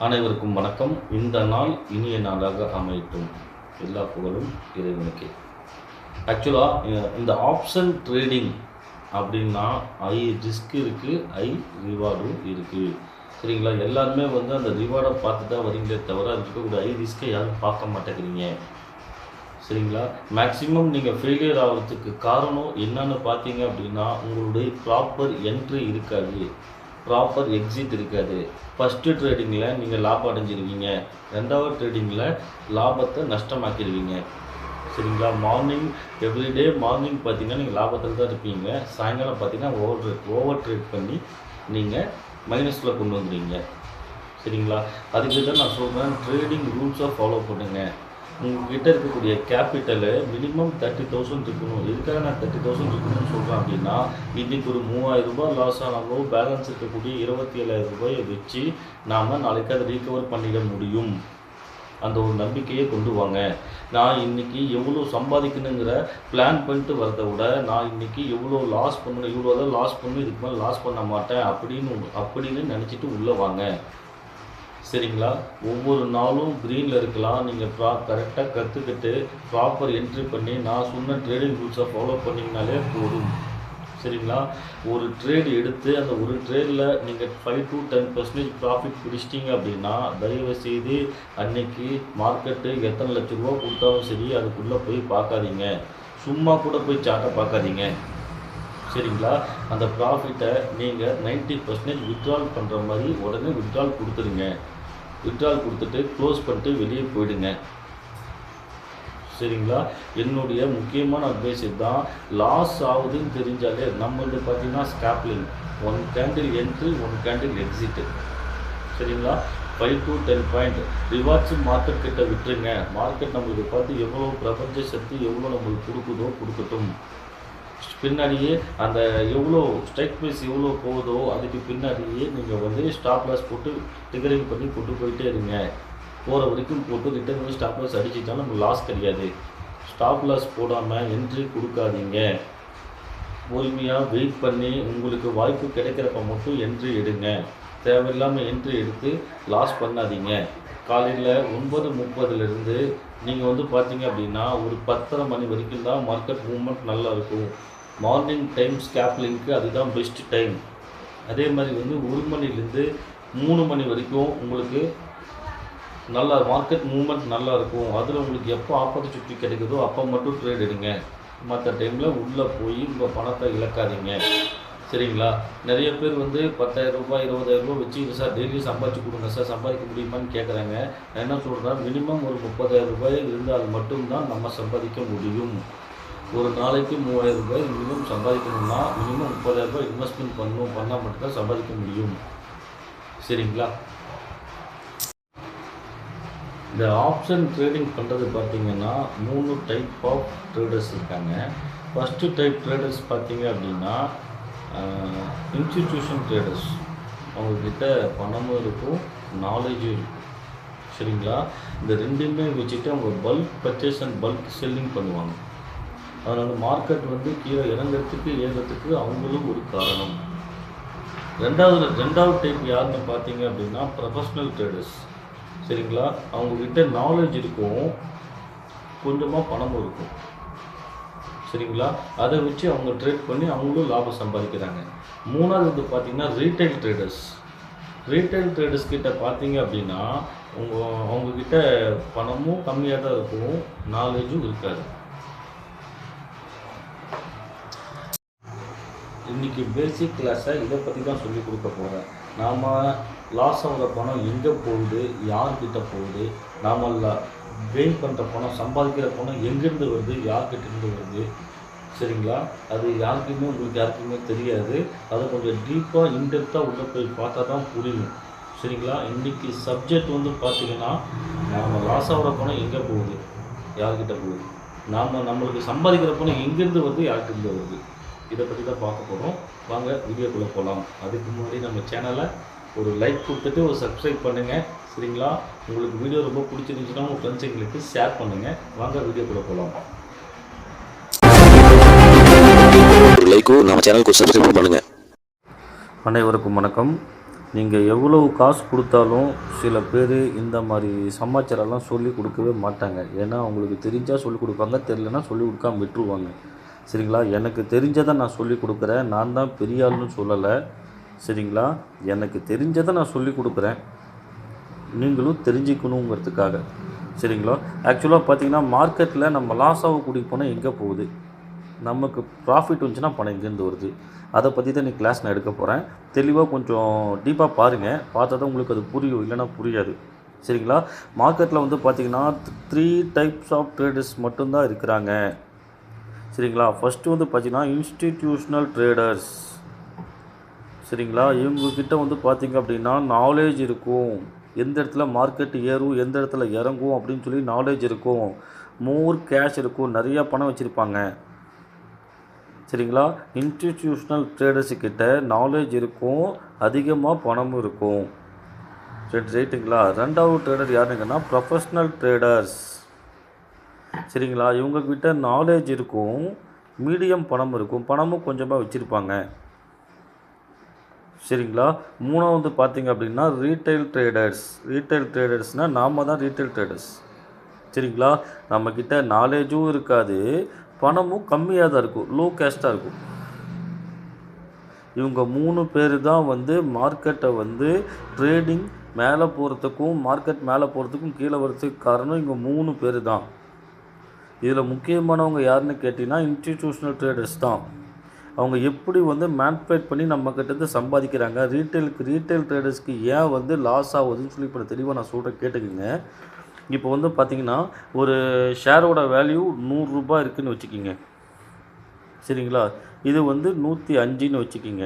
அனைவருக்கும் வணக்கம். இந்த நாள் இனிய நாளாக அமையட்டும். எல்லா புகழும் இறைவனுக்கே. ஆக்சுவலாக இந்த ஆப்ஷன் ட்ரேடிங் அப்படின்னா ஐ ரிஸ்க் இருக்குது, ஐ ரிவார்டும் இருக்குது. சரிங்களா? எல்லாருமே அந்த ரிவார்டை பார்த்து தான் வரீங்களே தவிர அது இருக்கக்கூடிய ஐ ரிஸ்க்கை யாரும் பார்க்க மாட்டேங்கிறீங்க. சரிங்களா? மேக்ஸிமம் நீங்கள் ஃபெயிலியர் ஆகிறதுக்கு காரணம் என்னன்னு பார்த்தீங்க அப்படின்னா உங்களுடைய ப்ராப்பர் என்ட்ரி இருக்காது, ப்ராப்பர் எக்ஸிட் இருக்காது. ஃபஸ்ட்டு ட்ரேடிங்கில் நீங்கள் லாபம் அடைஞ்சிருவீங்க, ரெண்டாவது ட்ரேடிங்கில் லாபத்தை நஷ்டமாக்கிடுவீங்க. சரிங்களா? மார்னிங் எவ்ரிடே மார்னிங் பார்த்தீங்கன்னா நீங்கள் லாபத்தில் தான் இருப்பீங்க, சாயங்காலம் பார்த்தீங்கன்னா ஓவர் ட்ரேட் பண்ணி நீங்கள் மைனஸில் கொண்டு வந்துடுவீங்க. சரிங்களா? அதுக்கு தான் நான் சொல்கிறேன், ட்ரேடிங் ரூல்ஸை ஃபாலோ பண்ணுங்கள். உங்கள்கிட்ட இருக்கக்கூடிய கேபிட்டலு மினிமம் 30,000 இருக்கணும். எதுக்காக நான் 30,000 இருக்கணும்னு சொல்கிறேன் அப்படின்னா, இன்றைக்கி ஒரு 3,000 ரூபாய் லாஸ் ஆனாலும் பேலன்ஸ் இருக்கக்கூடிய 27,000 ரூபாயை வச்சு நாம் நாளைக்கு அதை ரீகவர் பண்ணிட முடியும். அந்த ஒரு நம்பிக்கையை கொண்டு வாங்க. நான் இன்றைக்கி எவ்வளோ சம்பாதிக்கணுங்கிற பிளான் பண்ணிட்டு வரதை விட, நான் இன்றைக்கி எவ்வளோ லாஸ் பண்ணணும், இவ்வளோ தான் லாஸ் பண்ணணும், இதுக்கு மேலே லாஸ் பண்ண மாட்டேன் அப்படின்னு நினச்சிட்டு உள்ளே வாங்க. சரிங்களா? ஒவ்வொரு நாளும் க்ரீனில் இருக்கலாம். நீங்கள் கரெக்டாக கற்றுக்கிட்டு ப்ராப்பர் என்ட்ரி பண்ணி நான் சொன்ன ட்ரேடிங் ரூல்ஸை ஃபாலோ பண்ணிங்கனாலே போதும். சரிங்களா? ஒரு ட்ரேடு எடுத்து அந்த ஒரு ட்ரேடில் நீங்கள் 5 to 10% ப்ராஃபிட் பிடிச்சிட்டிங்க அப்படின்னா, தயவுசெய்து அன்னைக்கு மார்க்கெட்டு எத்தனை லட்ச ரூபா கொடுத்தாலும் சரி அதுக்குள்ளே போய் பார்க்காதீங்க. சும்மா கூட போய் சார்ட்டை பார்க்காதீங்க. சரிங்களா? அந்த ப்ராஃபிட்டை நீங்கள் 90% வித்ட்ரால் பண்ணுற மாதிரி உடனே வித்ட்ரால் கொடுத்துருங்க. வித்ட்ரால் கொடுத்துட்டு க்ளோஸ் பண்ணிட்டு வெளியே போயிடுங்க. சரிங்களா? என்னுடைய முக்கியமான அட்வைஸ் தான், லாஸ் ஆகுதுன்னு தெரிஞ்சாலே நம்மளது பார்த்தீங்கன்னா ஸ்கேப்லிங், 1 கேண்டில் என்ட்ரி 1 கேண்டில் எக்ஸிட்டு. சரிங்களா? 5 to 10 பாயிண்ட் ரிவார்ட்ஸு மார்க்கெட் கிட்ட விட்டுருங்க. மார்க்கெட் நம்மளுக்கு பார்த்து எவ்வளோ பிரபஞ்ச சக்தி எவ்வளோ நம்மளுக்கு கொடுக்குதோ கொடுக்கட்டும். பின்னாடியே அந்த எவ்வளோ ஸ்ட்ரைக் ப்ரைஸ் எவ்வளோ போகுதோ அதுக்கு பின்னாடியே நீங்கள் ஸ்டாப் லாஸ் போட்டு டிகரிங் பண்ணி கொண்டு போயிட்டே இருங்க. போகிற வரைக்கும் போட்டு ரிட்டர்ன் ஸ்டாப் லாஸ் அடிச்சிட்டாலும் நமக்கு லாஸ் கிடையாது. ஸ்டாப் லாஸ் போடாமல் என்ட்ரி கொடுக்காதீங்க. பொறுமையாக வெயிட் பண்ணி உங்களுக்கு வாய்ப்பு கிடைக்கிறப்ப மட்டும் என்ட்ரி எடுங்க. தேவையில்லாமல் என்ட்ரி எடுத்து லாஸ் பண்ணாதீங்க. காலையில் 9:30 நீங்கள் பார்த்தீங்க அப்படின்னா ஒரு 10:30 மணி வரைக்கும் தான் மார்க்கெட் மூவ்மெண்ட் நல்லா இருக்கும். மார்னிங் டைம் ஸ்கேப்லிங்க்கு அதுதான் பெஸ்ட் டைம். அதே மாதிரி 1 மணிலேருந்து 3 மணி வரைக்கும் உங்களுக்கு நல்லா மார்க்கெட் மூவ்மெண்ட் நல்லா இருக்கும். அதில் உங்களுக்கு எப்போ ஆப்பர்ச்சுனிட்டி கிடைக்குதோ அப்போ மட்டும் ட்ரேட் எடுங்க. மற்ற டைமில் உள்ளே போய் உங்கள் பணத்தை இழக்காதீங்க. சரிங்களா? நிறைய பேர் 10,000 ரூபாய் 20,000 ரூபாய் வச்சு இது சார் டெய்லி சம்பாதிச்சு கொடுங்க சார், சம்பாதிக்க முடியுமான்னு கேட்குறாங்க. நான் என்ன சொல்கிறேன், மினிமம் ஒரு 30,000 ரூபாய் இருந்தால் மட்டும்தான் நம்ம சம்பாதிக்க முடியும். ஒரு நாளைக்கு 3,000 ரூபாய் மினிமம் சம்பாதிக்கணும்னா மினிமம் 30,000 ரூபாய் இன்வெஸ்ட்மெண்ட் பண்ணால் மட்டும்தான் சம்பாதிக்க முடியும். சரிங்களா? இந்த ஆப்ஷன் ட்ரேடிங் பண்ணுறது பார்த்திங்கன்னா 3 டைப் ஆஃப் ட்ரேடர்ஸ் இருக்காங்க. ஃபஸ்ட்டு டைப் ட்ரேடர்ஸ் பார்த்திங்க அப்படின்னா இன்ஸ்டிடியூஷன் ட்ரேடர்ஸ். அவங்கக்கிட்ட பணமும் இருக்கும், நாலேஜும் இருக்கும். சரிங்களா? இந்த ரெண்டுமே வச்சுட்டு அவங்க bulk purchase and bulk selling பண்ணுவாங்க. அதனால் மார்க்கெட் கீழே இறங்கிறதுக்கு ஏறத்துக்கு அவங்களும் ஒரு காரணம். ரெண்டாவது டைப் யாருன்னு பார்த்தீங்க அப்படின்னா ப்ரொஃபஷ்னல் ட்ரேடர்ஸ். சரிங்களா? அவங்கக்கிட்ட நாலேஜ் இருக்கும், கொஞ்சமாக பணமும் இருக்கும். சரிங்களா? அதை வச்சு அவங்க ட்ரேட் பண்ணி அவங்களும் லாபம் சம்பாதிக்கிறாங்க. மூணாவது பார்த்தீங்கன்னா ரீட்டைல் ட்ரேடர்ஸ். ரீட்டைல் ட்ரேடர்ஸ் கிட்ட பார்த்தீங்க அப்படின்னா அவங்கக்கிட்ட பணமும் கம்மியாக தான் இருக்கும், நாலேஜும் இருக்காது. இன்றைக்கி பேசிக் கிளாஸை இதை பற்றி தான் சொல்லிக் கொடுக்க போகிறேன். நாம் லாஸ் ஆகிற பணம் எங்கே போகுது, யார்கிட்ட போகுது, நாம் கெயின் பண்ணுற பணம், சம்பாதிக்கிற பணம் எங்கேருந்து வருது, யார்கிட்டேருந்து வருது. சரிங்களா? அது உங்களுக்கு யாருக்குமே தெரியாது. அதை கொஞ்சம் டீப்பாக இன்டெப்த்தாக உள்ளே போய் பார்த்தா தான் புரியும். சரிங்களா? இன்றைக்கி சப்ஜெக்ட் பார்த்திங்கன்னா நாம் லாஸ் ஆகிற பணம் எங்கே போகுது, யார்கிட்ட போகுது, நம்மளுக்கு சம்பாதிக்கிற பணம் எங்கேருந்து வருது, யார்கிட்டேருந்து வருது, இதை பற்றி தான் பார்க்க போகிறோம். வாங்க வீடியோக்குள்ளே போகலாம். அதுக்கு முன்னாடி நம்ம சேனலை ஒரு லைக் கொடுத்துட்டு ஒரு சப்ஸ்கிரைப் பண்ணுங்கள். சரிங்களா? உங்களுக்கு வீடியோ ரொம்ப பிடிச்சிருந்துச்சுன்னா உங்கள் ஃப்ரெண்ட்ஸுங்களுக்கு ஷேர் பண்ணுங்கள். வாங்க வீடியோக்குள்ளே போகலாம். லைக்கும் நம்ம சேனலுக்கு சப்ஸ்கிரைப் பண்ணுங்கள். அனைவருக்கும் வணக்கம். நீங்கள் எவ்வளவு காசு கொடுத்தாலும் சில பேர் இந்த மாதிரி சமாச்சாரம்லாம் சொல்லி கொடுக்கவே மாட்டாங்க. ஏன்னா அவங்களுக்கு தெரிஞ்சால் சொல்லிக் கொடுப்பாங்க, தெரிலனா சொல்லிக் கொடுக்காம விட்டுருவாங்க. சரிங்களா? எனக்கு தெரிஞ்சதை நான் சொல்லிக் கொடுக்குறேன். நான் தான் பெரிய ஆளுன்னு சொல்லலை. சரிங்களா? எனக்கு தெரிஞ்சதை நான் சொல்லிக் கொடுக்குறேன், நீங்களும் தெரிஞ்சுக்கணுங்கிறதுக்காக. சரிங்களா? ஆக்சுவலாக பார்த்தீங்கன்னா மார்க்கெட்டில் நம்ம லாஸ் ஆகக்கூடிய பணம் எங்கே போகுது, நமக்கு ப்ராஃபிட் வந்துச்சுன்னா பணம் எங்கேருந்து வருது, அதை பற்றி தான் இன்றைக்கி கிளாஸ் நான் எடுக்க போகிறேன். தெளிவாக கொஞ்சம் டீப்பாக பாருங்கள், பார்த்தா தான் உங்களுக்கு அது புரியும், இல்லைனா புரியாது. சரிங்களா? மார்க்கெட்டில் வந்து பார்த்திங்கன்னா 3 டைப்ஸ் ஆஃப் ட்ரேடர்ஸ் மட்டும்தான் இருக்கிறாங்க. சரிங்களா? ஃபஸ்ட்டு வந்து பார்த்திங்கன்னா இன்ஸ்டிடியூஷ்னல் ட்ரேடர்ஸ். சரிங்களா? இவங்கக்கிட்ட வந்து பார்த்திங்க அப்படின்னா நாலேஜ் இருக்கும், எந்த இடத்துல மார்க்கெட் ஏறும், எந்த இடத்துல இறங்கும் அப்படின்னு சொல்லி நாலேஜ் இருக்கும், மோர் கேஷ் இருக்கும், நிறையா பணம் வச்சுருப்பாங்க. சரிங்களா? இன்ஸ்டிடியூஷ்னல் ட்ரேடர்ஸுக்கிட்ட நாலேஜ் இருக்கும், அதிகமாக பணமும் இருக்கும். ரைட்டுங்களா? ரெண்டாவது ட்ரேடர் யாருங்கன்னா ப்ரொஃபஷ்னல் ட்ரேடர்ஸ். சரிங்களா? இவங்கக்கிட்ட நாலேஜ் இருக்கும், மீடியம் பணம் இருக்கும், பணமும் கொஞ்சமாக வச்சுருப்பாங்க. சரிங்களா? மூணாவது பார்த்திங்க அப்படின்னா ரீட்டைல் ட்ரேடர்ஸ். ரீட்டைல் ட்ரேடர்ஸ்னால் நாம் தான் ரீட்டைல் ட்ரேடர்ஸ். சரிங்களா? நம்மக்கிட்ட நாலேஜும் இருக்காது, பணமும் கம்மியாக தான் இருக்கும், லோ கேஸ்ட்டாக இருக்கும். இவங்க 3 பேர் தான் வந்து மார்க்கெட்டை வந்து ட்ரேடிங் மேலே போகிறதுக்கும் மார்க்கெட் மேலே போகிறதுக்கும் கீழே வரதுக்கு காரணம் இவங்க 3 பேர் தான். இதில் முக்கியமானவங்க யாருன்னு கேட்டிங்கன்னா இன்ஸ்டிடியூஷ்னல் ட்ரேடர்ஸ் தான். அவங்க எப்படி வந்து மேனிபுலேட் பண்ணி நம்மக்கிட்டேருந்து சம்பாதிக்கிறாங்க, ரீட்டைல் ட்ரேடர்ஸ்க்கு ஏன் வந்து லாஸ் ஆகுதுன்னு சொல்லி இப்போ தெளிவாக நான் சொல்கிறேன், கேட்டுக்குங்க. இப்போ வந்து பார்த்திங்கன்னா ஒரு ஷேரோட வேல்யூ 100 ரூபாய் இருக்குதுன்னு வச்சுக்கிங்க. சரிங்களா? இது வந்து 105ன்னு வச்சுக்கிங்க.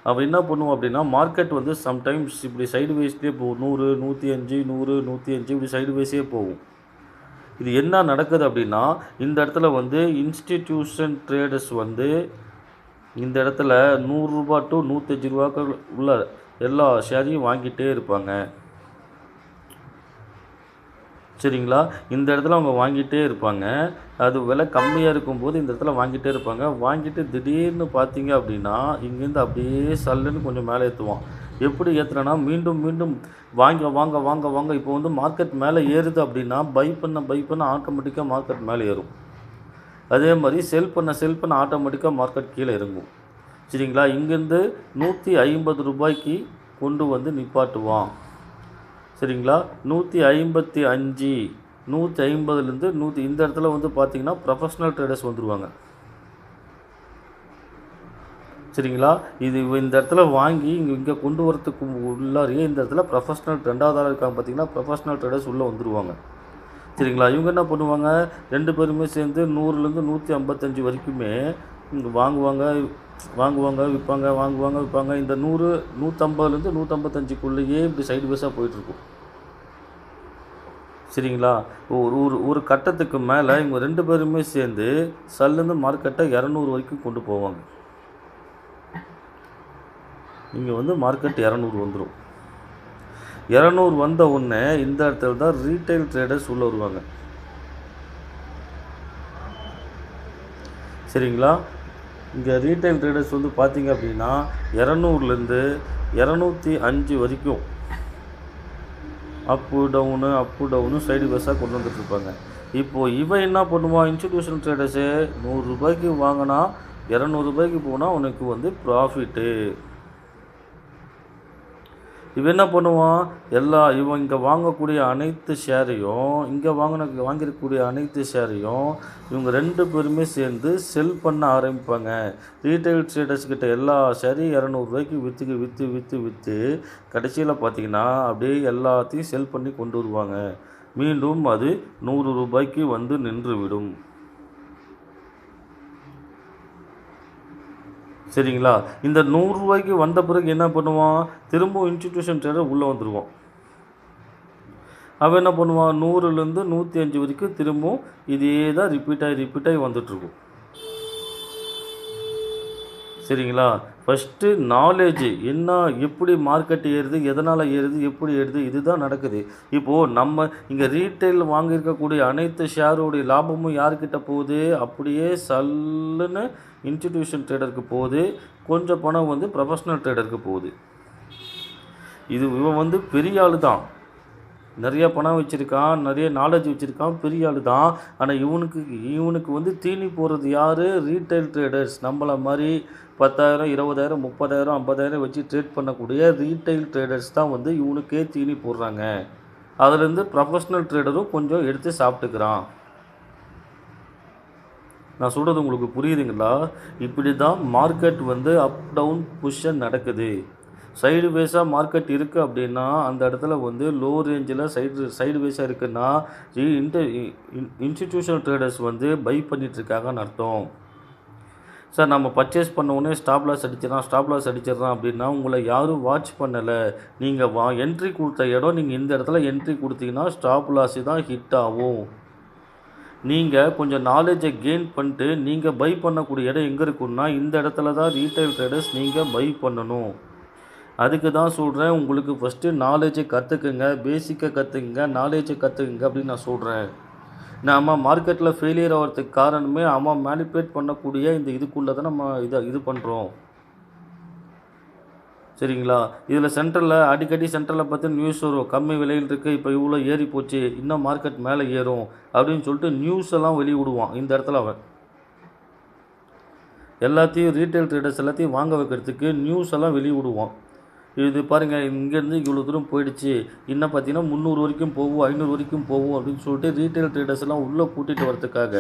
அப்போ என்ன பண்ணுவோம் அப்படின்னா மார்க்கெட் வந்து சம்டைம்ஸ் இப்படி சைடு வேஸ்லேயே போகும், 100 105 100 105 இப்படி சைடு வேஸே போகும். இது என்ன நடக்குது அப்படின்னா இந்த இடத்துல வந்து இன்ஸ்டிடியூஷன் ட்ரேடர்ஸ் வந்து இந்த இடத்துல 100 ரூபா டு 105 ரூபாய்க்கு உள்ள எல்லா ஷேரையும் வாங்கிட்டே இருப்பாங்க. சரிங்களா? இந்த இடத்துல அவங்க வாங்கிட்டே இருப்பாங்க. அது விலை கம்மியாக இருக்கும்போது இந்த இடத்துல வாங்கிட்டே இருப்பாங்க. வாங்கிட்டு திடீர்னு பார்த்தீங்க அப்படின்னா இங்கேருந்து அப்படியே சல்லுன்னு கொஞ்சம் மேலே ஏற்றுவான். எப்படி ஏற்றுனா மீண்டும் மீண்டும் வாங்க வாங்க வாங்க வாங்க. இப்போ வந்து மார்க்கெட் மேலே ஏறுது அப்படின்னா பை பண்ண ஆட்டோமேட்டிக்காக மார்க்கெட் மேலே ஏறும். அதே மாதிரி செல் பண்ண ஆட்டோமேட்டிக்காக மார்க்கெட் கீழே இறங்கும். சரிங்களா? இங்கேருந்து 150 ரூபாய்க்கு கொண்டு வந்து நிப்பாட்டுவான். சரிங்களா? 155 150லேருந்து 100 இந்த இடத்துல வந்து பார்த்திங்கன்னா ப்ரொஃபஷ்னல் ட்ரேடர்ஸ் வந்துடுவாங்க. சரிங்களா? இது இந்த இடத்துல வாங்கி இங்கே கொண்டு வரத்துக்கு உள்ளாரியே இந்த இடத்துல ப்ரொஃபஷ்னல் ரெண்டாவது ஆள் இருக்காங்க பார்த்திங்கன்னா ப்ரொஃபஷ்னல் ட்ரேடர்ஸ் உள்ளே வந்துடுவாங்க. சரிங்களா? இவங்க என்ன பண்ணுவாங்க, 2 பேருமே சேர்ந்து 100லேருந்து 155 வரைக்குமே வாங்குவாங்க விற்பாங்க. இந்த 100 150லேருந்து 155க்குள்ளேயே இப்படி சைடு வேஸாக போயிட்டுருக்கும். சரிங்களா? ஒரு கட்டத்துக்கு மேலே இவங்க 2 பேருமே சேர்ந்து சல்லுன்னு மார்க்கெட்டை 200 வரைக்கும் கொண்டு போவாங்க. இங்கே வந்து மார்க்கெட் 200 வந்துடும். 200 வந்த உடனே இந்த இடத்துல தான் ரீட்டைல் ட்ரேடர்ஸ் உள்ளே வருவாங்க. சரிங்களா? இங்கே ரீட்டைல் ட்ரேடர்ஸ் வந்து பார்த்திங்க அப்படின்னா 200லேருந்து 205 வரைக்கும் அப்பு டவுனு சைடு வேஸாக கொண்டு வந்துட்டுருப்பாங்க. இப்போது இவன் என்ன பண்ணுவான், இன்ஸ்டிடியூஷனல் ட்ரேடர்ஸு 100 ரூபாய்க்கு வாங்கினா 200 ரூபாய்க்கு போனால் உனக்கு வந்து ப்ராஃபிட்டு. இவன் என்ன பண்ணுவான், இவன் இங்கே வாங்கக்கூடிய அனைத்து ஷேரையும் வாங்கிருக்கக்கூடிய அனைத்து ஷேரையும் இவங்க 2 பேருமே சேர்ந்து செல் பண்ண ஆரம்பிப்பாங்க. ரீட்டைல் ட்ரேடர்ஸ்கிட்ட எல்லா ஷேரையும் 200 ரூபாய்க்கு விற்று கடைசியில் பார்த்திங்கன்னா அப்படியே எல்லாத்தையும் செல் பண்ணி கொண்டு வருவாங்க. மீண்டும் அது 100 ரூபாய்க்கு வந்து நின்றுவிடும். சரிங்களா? இந்த 100 ரூபாய்க்கு வந்த பிறகு என்ன பண்ணுவான், திரும்பவும் இன்ஸ்டிடியூஷன் ட்ரேடர் உள்ளே வந்துடுவான். அவன் என்ன பண்ணுவான், 100லேருந்து 105 வரைக்கும் திரும்பவும் இதே தான் ரிப்பீட் ஆகி வந்துட்டுருக்கும். சரிங்களா? ஃபஸ்ட்டு நாலேஜ் என்ன, எப்படி மார்க்கெட் ஏறுது, எதனால் ஏறுது, எப்படி ஏறுது, இதுதான் நடக்குது. இப்போது நம்ம இங்கே ரீட்டைல் வாங்கியிருக்கக்கூடிய அனைத்து ஷேருடைய லாபமும் யார்கிட்ட போகுது, அப்படியே சல்லுன்னு இன்ஸ்டிடியூஷன் ட்ரேடருக்கு போகுது. கொஞ்சம் பணம் வந்து ப்ரொஃபஷ்னல் ட்ரேடருக்கு போகுது. இவன் வந்து பெரிய ஆள் தான், நிறைய பணம் வச்சுருக்கான், நிறைய நாலேஜ் வச்சுருக்கான், பெரிய ஆள் தான். ஆனால் இவனுக்கு வந்து தீனி போடுறது யார்? Retail traders. நம்மள மாதிரி 10,000 20,000 30,000 50,000 வச்சு ட்ரேட் பண்ணக்கூடிய ரீட்டைல் ட்ரேடர்ஸ் தான் வந்து இவனுக்கே தீனி போடுறாங்க. அதுலேருந்து ப்ரொஃபஷ்னல் ட்ரேடரும் கொஞ்சம் எடுத்து சாப்பிட்டுக்கிறான். நான் சொல்கிறது உங்களுக்கு புரியுதுங்களா? இப்படி தான் மார்க்கெட் வந்து அப் டவுன் புஷ்ஷன் நடக்குது. சைடு வேஸாக மார்க்கெட் இருக்குது அப்படின்னா அந்த இடத்துல வந்து லோ ரேஞ்சில் சைடு வேஸாக இருக்குன்னா இன்ஸ்டிடியூஷனல் ட்ரேடர்ஸ் வந்து பை பண்ணிகிட்ருக்காங்கன்னு அர்த்தம். சார் நம்ம பர்ச்சேஸ் பண்ண உடனே ஸ்டாப் லாஸ் அடிச்சிடறான் அப்படின்னா உங்களை யாரும் வாட்ச் பண்ணலை. நீங்கள் என்ட்ரி கொடுத்த இடம், நீங்கள் இந்த இடத்துல என்ட்ரி கொடுத்தீங்கன்னா ஸ்டாப் லாஸு தான் ஹிட் ஆகும். நீங்கள் கொஞ்சம் நாலேஜை கெயின் பண்ணிட்டு நீங்கள் பை பண்ணக்கூடிய இடம் எங்கே இருக்குன்னா இந்த இடத்துல தான் ரீட்டைல் ட்ரேடர்ஸ் நீங்கள் பை பண்ணணும். அதுக்கு தான் சொல்கிறேன், உங்களுக்கு ஃபஸ்ட்டு நாலேஜை கற்றுக்குங்க, பேசிக்கை கற்றுக்குங்க, நாலேஜை கற்றுக்குங்க அப்படின்னு நான் சொல்கிறேன். நாம் மார்க்கெட்டில் ஃபெயிலியர் ஆகிறதுக்கு காரணமே மேனிப்புலேட் பண்ணக்கூடிய இந்த இதுக்குள்ளே தான் நம்ம இது பண்ணுறோம். சரிங்களா? இதில் அடிக்கடி சென்ட்ரலில் பார்த்து நியூஸ் வரும், கம்மி விலையில் இருக்குது, இப்போ இவ்வளோ ஏறி போச்சு, இன்னும் மார்க்கெட் மேலே ஏறும் அப்படின்னு சொல்லிட்டு நியூஸ் எல்லாம் வெளியிடுவான். இந்த இடத்துல அவன் எல்லாத்தையும் ரீட்டைல் ட்ரேடர்ஸ் எல்லாத்தையும் வாங்க வைக்கிறதுக்கு நியூஸ் எல்லாம் வெளியிடுவான். இது பாருங்கள், இங்கேருந்து இவ்வளோ தூரம் போயிடுச்சு, இன்னும் பார்த்தீங்கன்னா 300 வரைக்கும் போகும், 500 வரைக்கும் போகும் அப்படின்னு சொல்லிட்டு ரீட்டைல் ட்ரேடர்ஸ் எல்லாம் உள்ளே கூட்டிகிட்டு வரதுக்காக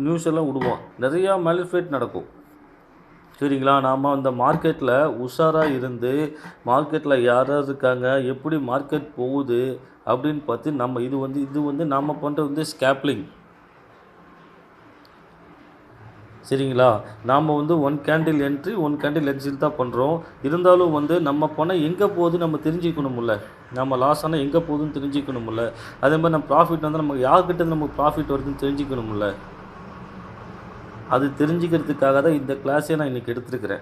நியூஸ் எல்லாம் விடுவான். நிறையா மேனிப்புலேட் நடக்கும். சரிங்களா? நாம் அந்த மார்க்கெட்டில் உஷாராக இருந்து மார்க்கெட்டில் யார் இருக்காங்க, எப்படி மார்க்கெட் போகுது அப்படின்னு பார்த்து இது வந்து நாம் பண்ணுறது வந்து ஸ்கேப்லிங். சரிங்களா? நாம் வந்து 1 கேண்டில் என்ட்ரி 1 கேண்டில் எக்ஸிட் தான் பண்ணுறோம். இருந்தாலும் வந்து நம்ம பணம் எங்கே போகுது நம்ம தெரிஞ்சுக்கணும்ல, நம்ம லாஸ் ஆனால் எங்கே போகுதுன்னு தெரிஞ்சுக்கணும்ல. அதே மாதிரி நம்ம ப்ராஃபிட் வந்து நம்ம யார்கிட்ட நமக்கு ப்ராஃபிட் வருதுன்னு தெரிஞ்சுக்கணும்ல. அது தெரிஞ்சுக்கிறதுக்காக தான் இந்த கிளாஸே நான் இன்றைக்கி எடுத்துருக்கிறேன்.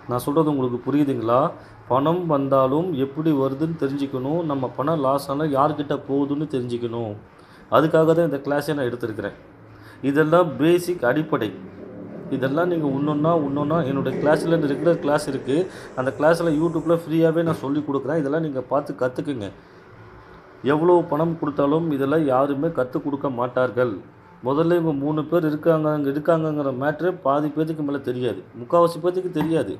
நான் சொல்கிறது உங்களுக்கு புரியுதுங்களா? பணம் வந்தாலும் எப்படி வருதுன்னு தெரிஞ்சுக்கணும், நம்ம பணம் லாஸ் ஆனால் யார்கிட்ட போகுதுன்னு தெரிஞ்சுக்கணும். அதுக்காக தான் இந்த கிளாஸே நான் எடுத்துருக்கிறேன். இதெல்லாம் பேசிக் அடிப்படை. இதெல்லாம் நீங்கள் ஒன்றொன்னா என்னுடைய கிளாஸில் ரெகுலர் கிளாஸ் இருக்குது. அந்த கிளாஸில் யூடியூப்பில் ஃப்ரீயாகவே நான் சொல்லி கொடுக்குறேன். இதெல்லாம் நீங்கள் பார்த்து கற்றுக்குங்க. எவ்வளோ பணம் கொடுத்தாலும் இதெல்லாம் யாருமே கற்றுக் கொடுக்க மாட்டார்கள். முதல்ல இவங்க 3 பேர் இருக்காங்கங்கிற மேட்ரு பாதி பேருக்கு மேலே தெரியாது, முக்கால்வாசி பேருக்கு தெரியாது.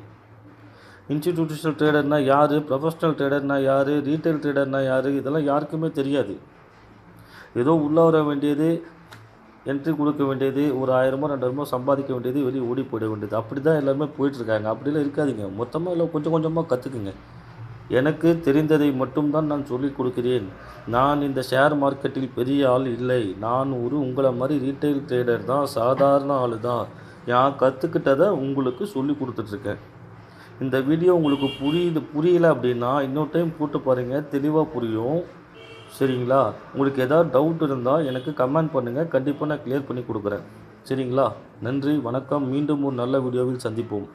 இன்ஸ்டிடியூஷனல் ட்ரேடர்னா யார், ப்ரொஃபஷ்னல் ட்ரேடர்னா யார், ரீட்டைல் ட்ரேடர்னா யார், இதெல்லாம் யாருக்குமே தெரியாது. ஏதோ உள்ளே வர வேண்டியது, என்ட்ரி கொடுக்க வேண்டியது, ஒரு 1000 2000 சம்பாதிக்க வேண்டியது, வெளியே ஓடி போயிட வேண்டியது, அப்படி தான் எல்லாருமே போயிட்டுருக்காங்க. அப்படிலாம் இருக்காதிங்க. மொத்தமாக இல்லை, கொஞ்சம் கொஞ்சமாக கற்றுக்குங்க. எனக்கு தெரிந்ததை மட்டும்தான் நான் சொல்லிக் கொடுக்கிறேன். நான் இந்த ஷேர் மார்க்கெட்டில் பெரிய ஆள் இல்லை. நான் உங்களை மாதிரி ரீட்டைல் ட்ரேடர் தான், சாதாரண ஆள் தான். நான் கற்றுக்கிட்டதை உங்களுக்கு சொல்லி கொடுத்துட்ருக்கேன். இந்த வீடியோ உங்களுக்கு புரியலை அப்படின்னா இன்னொரு டைம் போட்டு பாருங்கள், தெளிவாக புரியும். சரிங்களா? உங்களுக்கு ஏதாவது டவுட் இருந்தால் எனக்கு கமெண்ட் பண்ணுங்கள், கண்டிப்பாக நான் கிளியர் பண்ணி கொடுக்குறேன். சரிங்களா? நன்றி, வணக்கம். மீண்டும் ஒரு நல்ல வீடியோவில் சந்திப்போம்.